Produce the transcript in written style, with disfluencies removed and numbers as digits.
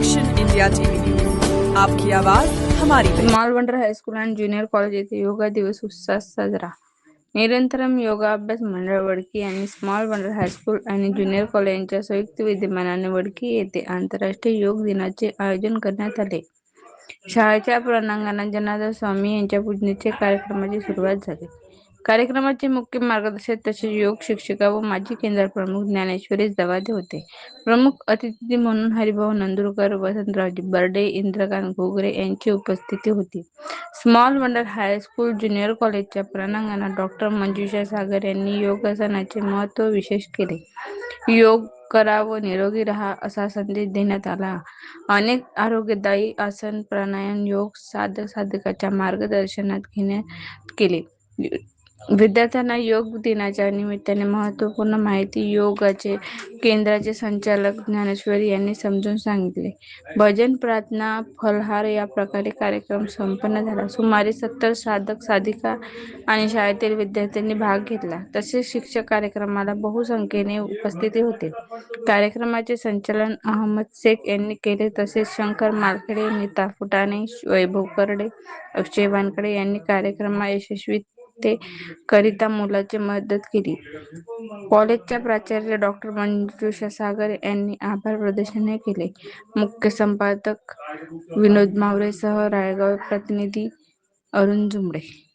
Action India TV news, आपकी आवाज हमारी पहचान। स्मॉल वंडर हायस्कूल आणि ज्युनियर कॉलेज येथे योगा दिवस उत्साहात साजरा। निरंतरम योगा अभ्यास मंडळ वडकी यांनी स्मॉल वंडर हायस्कूल आणि ज्युनियर कॉलेज यांच्या संयुक्त विद्यमानाने वडकी येथे आंतरराष्ट्रीय योग दिनाचे आयोजन करण्यात आले। शाळेच्या प्रांगणात जनार्दन स्वामी यांच्या पूजनेचे कार्यक्रमाची सुरुवात झाली। कार्यक्रमाचे मुख्य मार्गदर्शक तसेच योग शिक्षिका व माजी केंद्र प्रमुख ज्ञानेश्वरी जवादे होते। प्रमुख अतिथी म्हणून हरिभाऊ नंदुरकर, वसंतरावजी बर्डे, इंद्रकांत घोगरे यांची उपस्थिती होती। स्मॉल वंडर हायस्कूल ज्युनियर कॉलेजच्या प्रांगणात डॉ. मंजुषा सागर यांनी योगासनाचे महत्त्व विशेष केले। योग करा व निरोगी राहा असा संदेश देण्यात आला। अनेक आरोग्यदायी आसन, प्राणायाम, योग साधक साधकांच्या मार्गदर्शनात घेण्यात केले। विद्यार्थ्यांना योग दिनाच्या निमित्ताने महत्त्वपूर्ण माहिती योगाचे केंद्राचे संचालक ज्ञानेश्वरी यांनी समजून सांगितले। भजन, प्रार्थना, फलाहार या प्रकारे कार्यक्रम संपन्न झाला। सुमारे 70 साधक साधिका आणि शाळेतील विद्यार्थ्यांनी भाग घेतला। तसेच शिक्षक कार्यक्रमाला बहुसंख्येने उपस्थित होते। कार्यक्रमाचे संचालन अहमद शेख यांनी केले तसेच शंकर मालखेडे, नीता फुटाणे, वैभव करडे, अक्षय वानकडे यांनी कार्यक्रम यशस्वी करिता मोलाची मदत केली। कॉलेजच्या प्राचार्य डॉ. मंजुषा सागर यांनी आभार प्रदर्शन केले। मुख्य संपादक विनोद मावरे सह रायगाव प्रतिनिधी अरुण जुमडे।